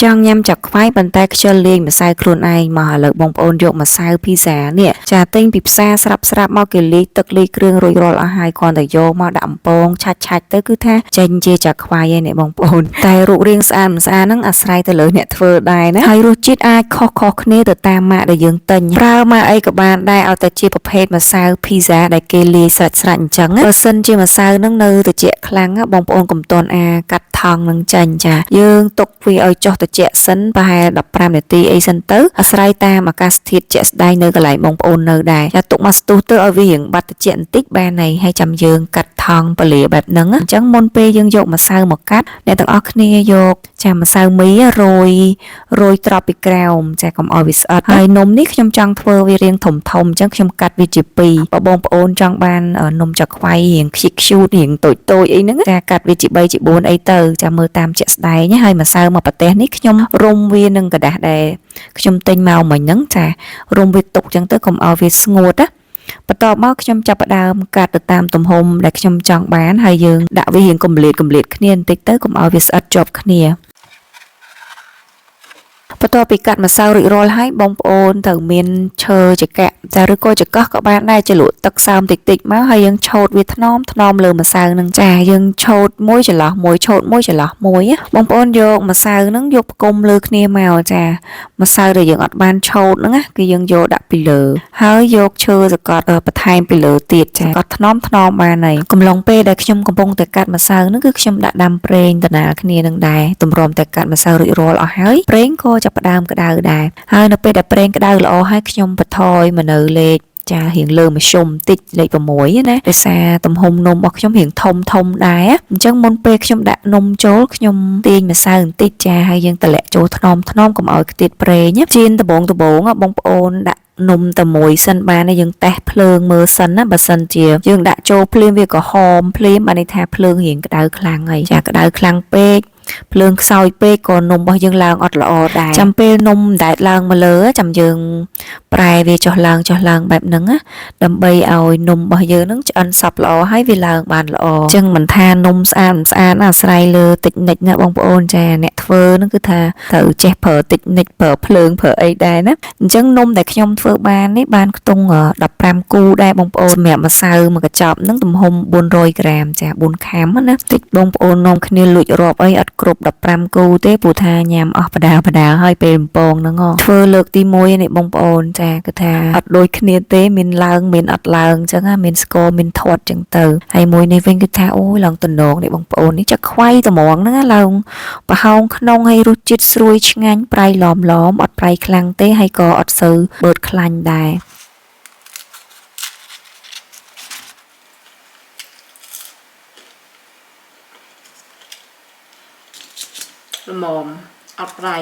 ចង់ញ៉ាំចាក់ខ្វាយប៉ុន្តែខ្ជិលលេងម្សៅខ្លួនឯងមកឥឡូវបងប្អូនយកម្សៅភីហ្សានេះចាទិញពីផ្សារស្រាប់មកគេលាយទឹកលាយគ្រឿងរួចរាល់អស់ហើយគ្រាន់តែយកមកដាក់អំពងឆាច់ទៅគឺថាចេញជាចាក់ខ្វាយហើយនេះបងប្អូនតែរូបរាងស្អាតមិនស្អាតហ្នឹងអាស្រ័យទៅលើអ្នកធ្វើដែរណាហើយរសជាតិអាចខុសគ្នាទៅតាមម៉ាកដែលយើងទិញប្រើម៉ាកអីក៏បានដែរឲ្យតែជាប្រភេទម្សៅភីហ្សាដែលគេលាយស្រាច់អញ្ចឹងបើសិនជាម្សៅហ្នឹងនៅត្រជាក់ខ្លាំងបងប្អូនកុំតន់កាត់ថង់នឹងចាញ់ចាយើងទុកវាឲ្យចុះត្រជាក់សិនប្រហែល15នាទីអីសិនទៅអាស្រ័យតាមអាកាសធាតុជាក់ស្ដែងនៅកន្លែងបងប្អូននៅដែរចាទុកមកស្ទុះទៅឲ្យវារៀងបាត់ត្រជាក់បន្តិចបានហើយចាំយើងកាត់ថង់ពលាបែបហ្នឹងអញ្ចឹងមុនពេលយើងយកម្សៅមកកាត់អ្នកទាំងអស់គ្នាយកចាម្សៅមីរោយត្រប់ពីក្រោមចាកុំឲ្យវាស្អិតហើយនំនេះខ្ញុំចង់ធ្វើវារាងធំអញ្ចឹងខ្ញុំកាត់វាជាពីរបើបងប្អូនចង់បាននំចាខ្វៃរាងខ្ជូតរាងតូចអីហ្នឹងចាកាត់វាជា3ជា4អីទៅចាមើលតាមជាក់ស្ដែងហើយម្សៅមកប្រទេសនេះខ្ញុំរុំវានឹងกระดาษដែលខ្ញុំទិញមកមិញហ្នឹងចារុំវាទុកអញ្ចឹងទៅកុំឲ្យវាស្ងួតណាបន្ទាប់មកខ្ញុំចាប់ផ្ដើមកាត់ទៅតាមទំហំដែលខ្ញុំចង់បានហើយយើងដាក់វារៀងកម្លេតគ្នាបន្តិចទៅកុំឲ្យវាស្អិតជាប់គ្នាបន្ទាប់ពីកាត់ម្សៅរួចរាល់ហើយបងប្អូនត្រូវមានឈើចង្កាក់ចាឬក៏ចង្កោះក៏បានដែរចលក់ទឹកសើមតិចមកហើយយើងឆូតវាថ្នមលើម្សៅហ្នឹងចាយើងឆូតមួយចន្លោះមួយឆូតមួយចន្លោះមួយបងប្អូនយកម្សៅហ្នឹងយកផ្គុំលើគ្នាមកចាម្សៅដែលយើងអត់បានឆូតហ្នឹងគឺយើងយកដាក់ពីលើហើយយកឈើសកត់បន្ថែមពីលើទៀតចាកត់ថ្នមបានហើយកំឡុងពេលដែលខ្ញុំកំពុងតែកាត់ម្សៅហ្នឹងគឺខ្ញុំដាក់ដាំប្រេងដំណើរគ្នានឹងដែរទម្រាំតែកាត់ម្សៅរួចរាល់អស់ហើយប្រេងក៏ចាប់ផ្ដើមក្តៅដែរហើយនៅពេលដែលប្រេងក្តៅល្អហើយខ្ញុំបន្ថយមកនៅលេខចារៀងលើមធ្យមតិចលេខ6ណាដោយសារទំហំនំរបស់ខ្ញុំរៀងធំដែរអញ្ចឹងមុនពេលខ្ញុំដាក់នំចូលខ្ញុំទាញម្សៅបន្តិចចាហើយយើងតម្លាក់ចូលថ្នមកុំឲ្យខ្ទាតប្រេងជៀនដំបងបងប្អូនដាក់នំតែមួយសិនបានហើយយើងតេស្តភ្លើងមើលសិនណាបើសិនជាយើងដាក់ចូលភ្លាមវាក៏ហមភ្លាមបានន័យថាភ្លើងរៀងក្តៅខ្លាំងហើយចាក្តៅខ្លាំងពេកភ្លើងខ្សោយពេកក៏នំរបស់យើងឡើងអត់ល្អដែរចាំពេលនំដែលឡើងមកលើចាំយើងប្រែវាចុះឡើងបែបហ្នឹងណាដើម្បីឲ្យនំរបស់យើងហ្នឹងឆ្អិនសព្វល្អហើយវាឡើងបានល្អអញ្ចឹងមិនថានំស្អាតអាស្រ័យលើតិចនិចណាបងប្អូនចាអ្នកធ្វើហ្នឹងគឺថាត្រូវចេះប្រើតិចនិចប្រើភ្លើងប្រើអីដែរណាអញ្ចឹងនំដែលខ្ញុំធ្វើបាននេះបានខ្ទង់15គូដែរបងប្អូនសម្រាប់ម្សៅមួយកញ្ចប់ហ្នឹងទំហំ400ក្រាមចា4ខាំណាតិចបងប្អូននាំគ្នាលួចរាប់អីអត់គ្រប់15គូទេព្រោះថាញ៉ាំអស់បដាហើយពេលបំពងហ្នឹងធ្វើលើកទី1នេះបងប្អូនចាគឺថាអត់ដូចគ្នាទេមានឡើងមានអត់ឡើងអញ្ចឹងមានស្គរមានធាត់អញ្ចឹងទៅហើយមួយនេះវិញគឺថាអូយឡើងតំណងនេះបងប្អូននេះចាខ្វៃត្មងហ្នឹងឡើងប្រហោងក្នុងហើយរសជាតិស្រួយឆ្ងាញ់ប្រៃឡមអត់ប្រៃខ្លាំងទេហើយក៏អត់សូវបឺតខ្លាញ់ដែរល្មមអត់ប្រៃ